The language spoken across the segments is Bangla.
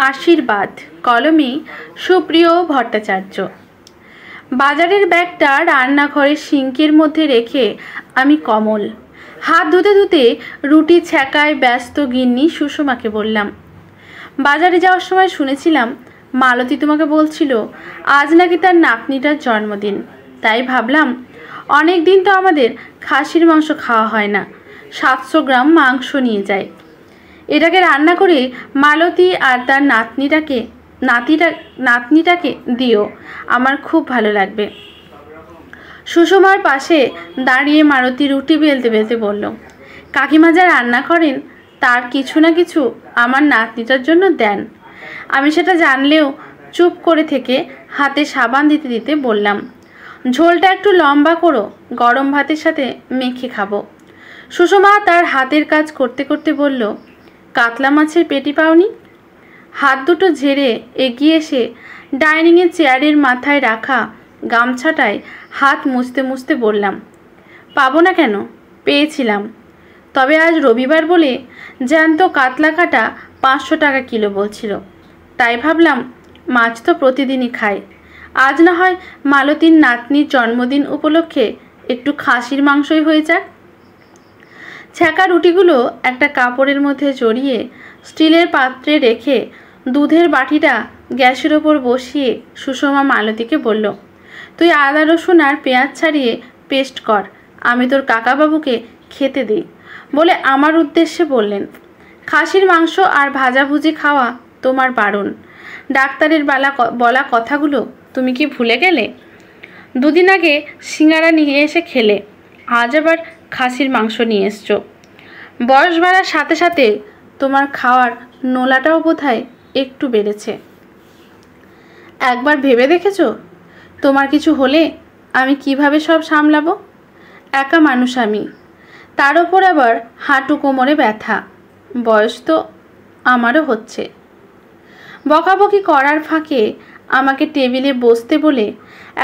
আশীর্বাদ, কলমে সুপ্রিয় ভট্টাচার্য। বাজারের ব্যাগটা রান্নাঘরের সিঙ্কের মধ্যে রেখে আমি কমল হাত ধুতে ধুতে রুটি ছ্যাঁকায় ব্যস্ত গিন্নি সুষমাকে বললাম, বাজারে যাওয়ার সময় শুনেছিলাম মালতী তোমাকে বলছিল আজ নাকি তার নাতনিটার জন্মদিন। তাই ভাবলাম অনেক দিন তো আমাদের খাসির মাংস খাওয়া হয় না, 700 গ্রাম মাংস নিয়ে যায়। এটাকে রান্না করে মালতী আর তার নাতনিটাকে দিও, আমার খুব ভালো লাগবে। সুষমার পাশে দাঁড়িয়ে মালতী রুটি বেলতে বেলতে বলল, কাকিমা যা রান্না করেন তার কিছু না কিছু আমার নাতনিটার জন্য দেন। আমি সেটা জানলেও চুপ করে থেকে হাতে সাবান দিতে দিতে বললাম, ঝোলটা একটু লম্বা করো, গরম ভাতের সাথে মেখে খাবো। সুষমা তার হাতের কাজ করতে করতে বলল, কাতলা মাছের পেটি পাওনি? হাত দুটো ঝেড়ে এগিয়ে এসে ডাইনিংয়ের চেয়ারের মাথায় রাখা গামছাটায় হাত মুছতে মুছতে বললাম, পাবো না কেন, পেয়েছিলাম। তবে আজ রবিবার বলে জ্যান্ত কাতলা কাটা 500 টাকা কিলো বলছিল। তাই ভাবলাম মাছ তো প্রতিদিনই খাই, আজ না হয় মালতীর নাতনির জন্মদিন উপলক্ষে একটু খাসির মাংসই হয়ে যাক। ছ্যাঁকা রুটিগুলো একটা কাপড়ের মধ্যে জড়িয়ে স্টিলের পাত্রে রেখে দুধের বাটিটা গ্যাসের ওপর বসিয়ে সুষমা মালতীকে বলল, তুই আদা রসুন আর পেঁয়াজ ছাড়িয়ে পেস্ট কর, আমি তোর কাকাবাবুকে খেতে দিই বলে আমার উদ্দেশ্যে বললেন, খাসির মাংস আর ভাজাভুজি খাওয়া তোমার বারণ। ডাক্তারের বলা কথাগুলো তুমি কি ভুলে গেলে? দুদিন আগে সিঙ্গারা নিয়ে এসে খেলে, আজ আবার খাসির মাংস নিয়ে এসছো। বয়স বাড়ার সাথে সাথে তোমার খাওয়ার নোলাটাও বোধহয় একটু বেড়েছে। একবার ভেবে দেখেছো তোমার কিছু হলে আমি কিভাবে সব সামলাবো? একা মানুষ আমি, তার ওপর আবার হাঁটু কোমরে ব্যথা, বয়স তো আমারও হচ্ছে। বকাবকি করার ফাঁকে আমাকে টেবিলে বসতে বলে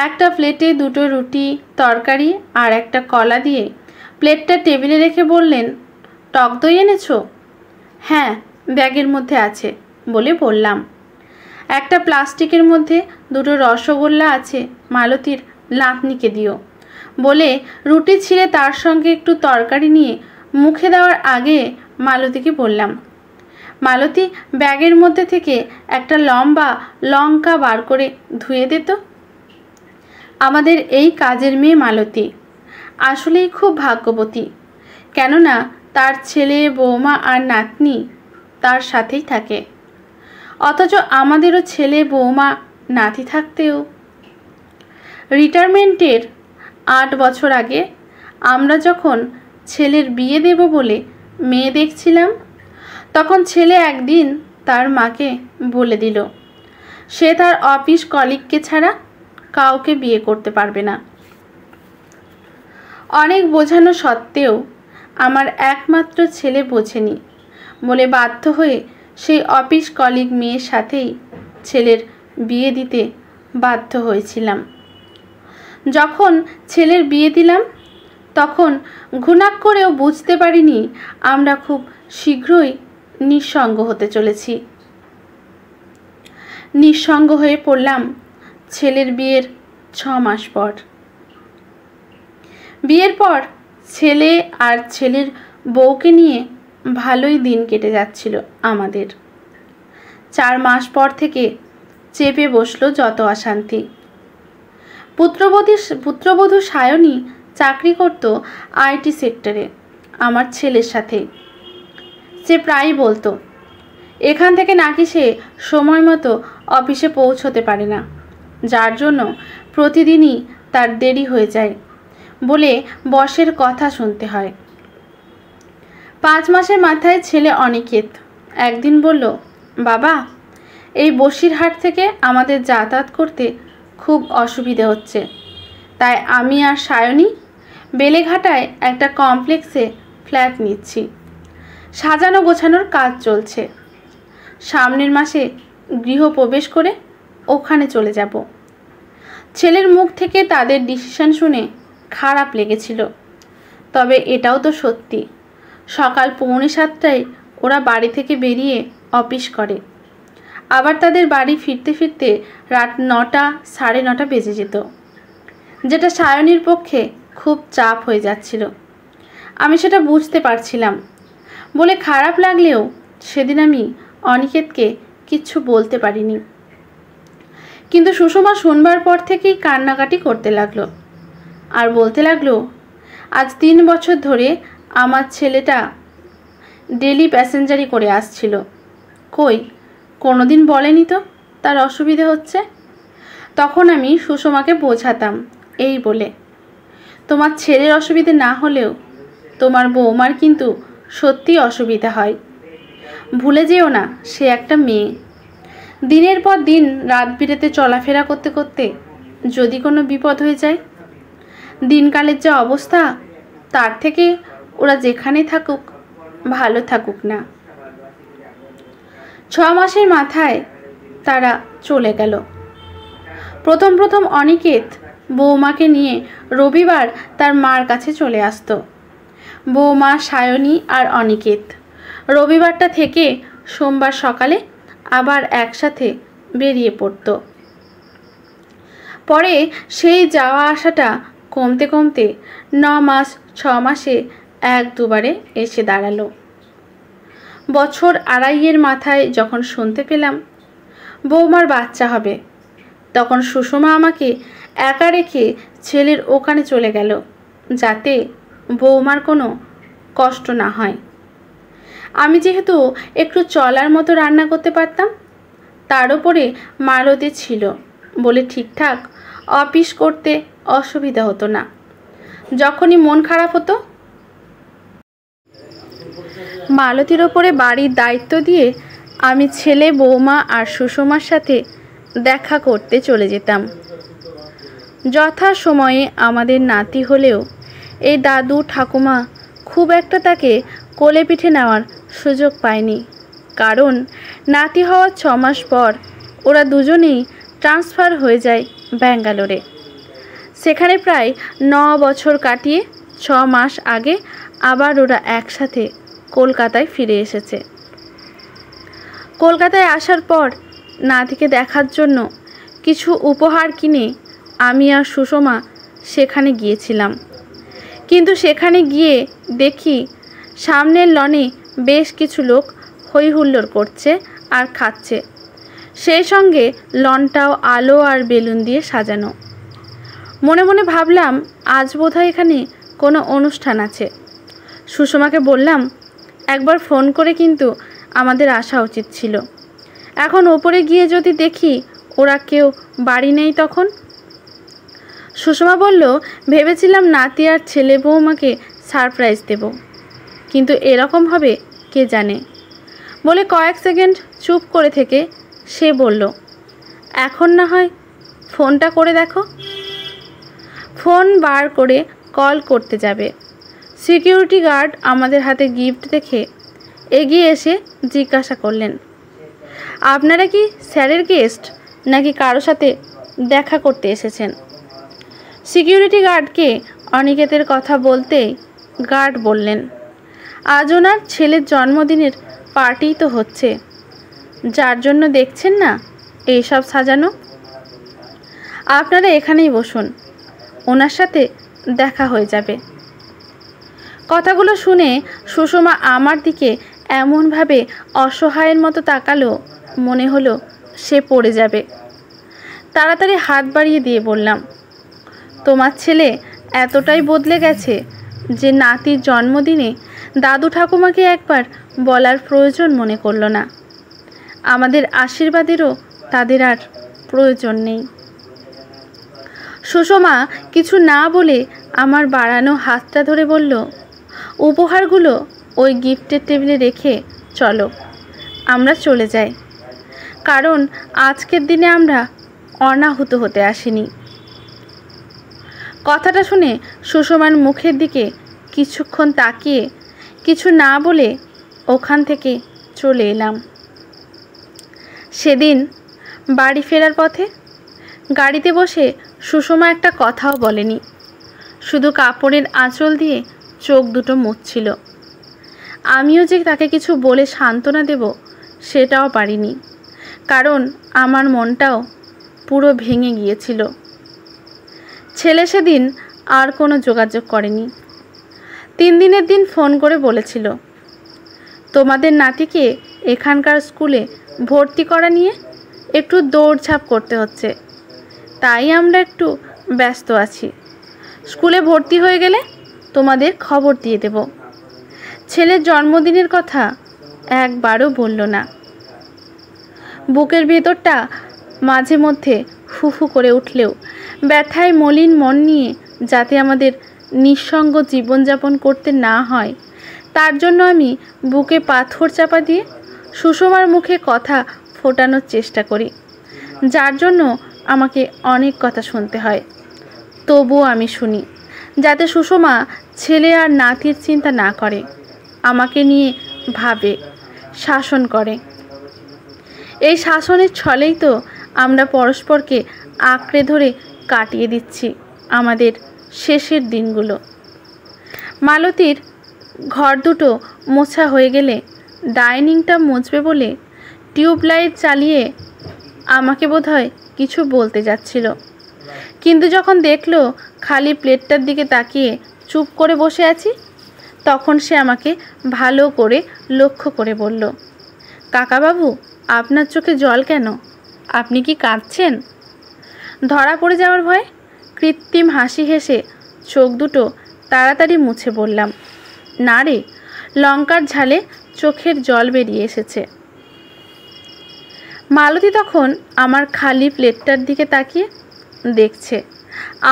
একটা প্লেটে 2টো রুটি, তরকারি আর একটা কলা দিয়ে প্লেটটা টেবিলে রেখে বললেন, টক দই এনেছো? হ্যাঁ, ব্যাগের মধ্যে আছে বলে বললাম। একটা প্লাস্টিকের মধ্যে 2টো রসগোল্লা আছে, মালতীর নাতনিকে দিও বলে রুটি ছিঁড়ে তার সঙ্গে একটু তরকারি নিয়ে মুখে দেওয়ার আগে মালতীকে বললাম, মালতী ব্যাগের মধ্যে থেকে একটা লম্বা লঙ্কা বার করে ধুয়ে দে তো। আমাদের এই কাজের মেয়ে মালতী আসলেই খুব ভাগ্যবতী, কেননা তার ছেলে বৌমা আর নাতনি তার সাথেই থাকে, অথচ আমাদেরও ছেলে বৌমা নাতি থাকতেও। রিটায়ারমেন্টের 8 বছর আগে আমরা যখন ছেলের বিয়ে দেব বলে মেয়ে দেখছিলাম, তখন ছেলে একদিন তার মাকে বলে দিল সে তার অফিস কলিগকে ছাড়া কাউকে বিয়ে করতে পারবে না। অনেক বোঝানো সত্ত্বেও আমার একমাত্র ছেলে বোঝেনি বলে বাধ্য হয়ে সেই অফিস কলিগ মেয়ের সাথেই ছেলের বিয়ে দিতে বাধ্য হয়েছিলাম। যখন ছেলের বিয়ে দিলাম তখন ঘুণাক করেও বুঝতে পারিনি আমরা খুব শীঘ্রই নিঃসঙ্গ হতে চলেছি। নিঃসঙ্গ হয়ে পড়লাম ছেলের বিয়ের 6 মাস পর। বিয়ের পর ছেলে আর ছেলের বউকে নিয়ে ভালোই দিন কেটে যাচ্ছিল আমাদের। 4 মাস পর থেকে চেপে বসলো যত অশান্তি। পুত্রবধূ সায়নী চাকরি করত আইটি সেক্টরে আমার ছেলের সাথে। সে প্রায়ই বলতো এখান থেকে নাকি সে সময় মতো অফিসে পৌঁছতে পারে না, যার জন্য প্রতিদিনই তার দেরি হয়ে যায় বলে বসের কথা শুনতে হয়। 5 মাসের মাথায় ছেলে অনিকেত একদিন বলল, বাবা এই বসিরহাট থেকে আমাদের যাতায়াত করতে খুব অসুবিধে হচ্ছে, তাই আমি আর সায়নী বেলেঘাটায় একটা কমপ্লেক্সে ফ্ল্যাট নিচ্ছি। সাজানো গোছানোর কাজ চলছে, সামনের মাসে গৃহপ্রবেশ করে ওখানে চলে যাব। ছেলের মুখ থেকে তাদের ডিসিশন শুনে খারাপ লেগেছিল, তবে এটাও তো সত্যি সকাল 6:45 ওরা বাড়ি থেকে বেরিয়ে অফিস করে, আবার তাদের বাড়ি ফিরতে ফিরতে রাত 9টা 9:30 বেজে যেত, যেটা সায়নীর পক্ষে খুব চাপ হয়ে যাচ্ছিল। আমি সেটা বুঝতে পারছিলাম বলে খারাপ লাগলেও সেদিন আমি অনিকেতকে কিচ্ছু বলতে পারিনি। কিন্তু সুষমা শুনবার পর থেকেই কান্নাকাটি করতে লাগলো আর বলতে লাগলো, আজ 3 বছর ধরে আমার ছেলেটা ডেলি প্যাসেঞ্জারি করে আসছিল, কই কোনোদিন বলেনি তো তার অসুবিধে হচ্ছে। তখন আমি সুষমাকে বোঝাতাম এই বলে, তোমার ছেলের অসুবিধে না হলেও তোমার বৌমার কিন্তু সত্যি অসুবিধা হয়, ভুলে যেও না সে একটা মেয়ে। দিনের পর দিন রাত বিরেতে চলাফেরা করতে করতে যদি কোনো বিপদ হয়ে যায়, দিনকালের যা অবস্থা, তার থেকে ওরা যেখানে থাকুক ভালো থাকুক না। 6 মাসের মাথায় তারা চলে গেল। প্রথম অনিকেত বৌমাকে নিয়ে রবিবার তার মার কাছে চলে আসতো। বৌমা, সায়নী আর অনিকেত রবিবারটা থেকে সোমবার সকালে আবার একসাথে বেরিয়ে পড়ত। পরে সেই যাওয়া আসাটা কমতে কমতে 9 মাস 6 মাসে 1-2বারে এসে দাঁড়ালো। বছর 2.5-এর মাথায় যখন শুনতে পেলাম বৌমার বাচ্চা হবে, তখন সুষমা আমাকে একা রেখে ছেলের ওখানে চলে গেল, যাতে বৌমার কোনো কষ্ট না হয়। আমি যেহেতু একটু চলার মতো রান্না করতে পারতাম, তার উপরে মালতী ছিল বলে ঠিকঠাক অফিস করতে অসুবিধা হতো না। যখনই মন খারাপ হতো মালতীর ওপরে বাড়ির দায়িত্ব দিয়ে আমি ছেলে, বৌমা আর সুষমার সাথে দেখা করতে চলে যেতাম। যথা সময়ে আমাদের নাতি হলেও এই দাদু ঠাকুমা খুব একটা তাকে কোলে পিঠে নেওয়ার সুযোগ পায়নি, কারণ নাতি হওয়ার 6 মাস পর ওরা দুজনেই ট্রান্সফার হয়ে যায় ব্যাঙ্গালোরে। সেখানে প্রায় 9 বছর কাটিয়ে 6 মাস আগে আবার ওরা একসাথে কলকাতায় ফিরে এসেছে। কলকাতায় আসার পর নাতিকে দেখার জন্য কিছু উপহার কিনে আমি আর সুষমা সেখানে গিয়েছিলাম। কিন্তু সেখানে গিয়ে দেখি সামনের লনে বেশ কিছু লোক হই হুল্লোড় করছে আর খাচ্ছে, সেই সঙ্গে লনটাও আলো আর বেলুন দিয়ে সাজানো। মনে মনে ভাবলাম আজ বোধহয় এখানে কোনো অনুষ্ঠান আছে। সুষমাকে বললাম, একবার ফোন করে কিন্তু আমাদের আসা উচিত ছিল। এখন ওপরে গিয়ে যদি দেখি ওরা কেউ বাড়ি নেই তখন। সুষমা বলল, ভেবেছিলাম নাতি আর ছেলে বৌমাকে সারপ্রাইজ দেব, কিন্তু এরকম হবে কে জানে। বলে কয়েক সেকেন্ড চুপ করে থেকে সে বলল, এখন না হয় ফোনটা করে দেখো। ফোন বার করে কল করতে যাবে, সিকিউরিটি গার্ড আমাদের হাতে গিফট দেখে এগিয়ে এসে জিজ্ঞাসা করলেন, আপনারা কি স্যারের গেস্ট নাকি কারো সাথে দেখা করতে এসেছেন? সিকিউরিটি গার্ডকে অনিকেতের কথা বলতেই গার্ড বললেন, আজ ওনার ছেলের জন্মদিনের পার্টি তো হচ্ছে, যার জন্য দেখছেন না এইসব সাজানো। আপনারা এখানেই বসুন, ওনার সাথে দেখা হয়ে যাবে। কথাগুলো শুনে সুষমা আমার দিকে এমনভাবে অসহায়ের মতো তাকালো, মনে হলো সে পড়ে যাবে। তাড়াতাড়ি হাত বাড়িয়ে দিয়ে বললাম, তোমার ছেলে এতটাই বদলে গেছে যে নাতির জন্মদিনে দাদু ঠাকুমাকে একবার বলার প্রয়োজন মনে করল না। আমাদের আশীর্বাদেরও তাদের আর প্রয়োজন নেই। সুষমা কিছু না বলে আমার বাড়ানো হাতটা ধরে বলল, উপহারগুলো ওই গিফটের টেবিলে রেখে চলো, আমরা চলে যাই, কারণ আজকের দিনে আমরা অনাহুত হতে আসিনি। কথাটা শুনে সুষমার মুখের দিকে কিছুক্ষণ তাকিয়ে কিছু না বলে ওখান থেকে চলে এলাম। সেদিন বাড়ি ফেরার পথে গাড়িতে বসে সুষমা একটা কথাও বলেনি, শুধু কাপড়ের আঁচল দিয়ে চোখ দুটো মুছছিল। আমিও যে তাকে কিছু বলে সান্ত্বনা দেব সেটাও পারিনি, কারণ আমার মনটাও পুরো ভেঙে গিয়েছিল। ছেলে সেদিন আর কোনো যোগাযোগ করেনি। 3 দিনের দিন ফোন করে বলেছিল, তোমাদের নাতিকে এখানকার স্কুলে ভর্তি করা নিয়ে একটু দৌড়ঝাঁপ করতে হচ্ছে, তাই আমরা একটু ব্যস্ত আছি। স্কুলে ভর্তি হয়ে গেলে তোমাদের খবর দিয়ে দেব। ছেলের জন্মদিনের কথা একবারও বলল না। বুকের ভেতরটা মাঝে মধ্যে ফুফু করে উঠলেও ব্যথায় মলিন মন নিয়ে যাতে আমাদের নিঃসঙ্গ জীবনযাপন করতে না হয়, তার জন্য আমি বুকে পাথর চাপা দিয়ে সুষমার মুখে কথা ফোটানোর চেষ্টা করি, যার জন্য আমাকে অনেক কথা শুনতে হয়। তবুও আমি শুনি, যাতে সুষমা ছেলে আর নাতির চিন্তা না করে, আমাকে নিয়ে ভাবে, শাসন করে। এই শাসনের ছলেই তো আমরা পরস্পরকে আঁকড়ে ধরে কাটিয়ে দিচ্ছি আমাদের শেষের দিনগুলো। মালতীর ঘর দুটো মোছা হয়ে গেলে ডাইনিংটা মুছবে বলে টিউবলাইট চালিয়ে আমাকে বোধহয় কিছু বলতে যাচ্ছিল, কিন্তু যখন দেখলো খালি প্লেটটার দিকে তাকিয়ে চুপ করে বসে আছি, তখন সে আমাকে ভালো করে লক্ষ্য করে বলল, কাকাবাবু, আপনার চোখে জল কেন? আপনি কি কাঁদছেন? ধরা পড়ে যাওয়ার ভয় কৃত্রিম হাসি হেসে চোখ দুটো তাড়াতাড়ি মুছে বললাম, না রে, লঙ্কার ঝালে চোখের জল বেরিয়ে এসেছে। মালতী তখন আমার খালি প্লেটটার দিকে তাকিয়ে দেখছে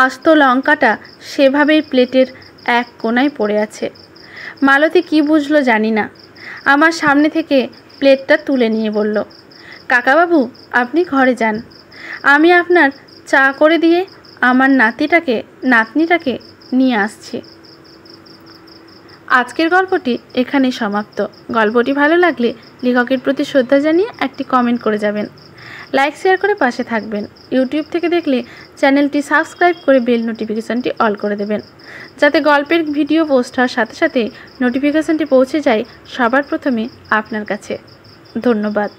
আস্ত লঙ্কাটা সেভাবেই প্লেটের এক কোণায় পড়ে আছে। মালতী কি বুঝলো জানি না, আমার সামনে থেকে প্লেটটা তুলে নিয়ে বলল, কাকাবাবু, আপনি ঘরে যান, আমি আপনার চা করে দিয়ে আমার নাতনিটাকে নিয়ে আসছি। আজকের গল্পটি এখানেই সমাপ্ত। গল্পটি ভালো লাগলে লেখকের প্রতি শ্রদ্ধা জানিয়ে একটি কমেন্ট করে যাবেন। লাইক শেয়ার করে পাশে থাকবেন। ইউটিউব থেকে দেখলে চ্যানেলটি সাবস্ক্রাইব করে বেল নোটিফিকেশানটি অল করে দেবেন, যাতে গল্পের ভিডিও পোস্ট হওয়ার সাথে সাথে নোটিফিকেশানটি পৌঁছে যায় সবার প্রথমে আপনার কাছে। ধন্যবাদ।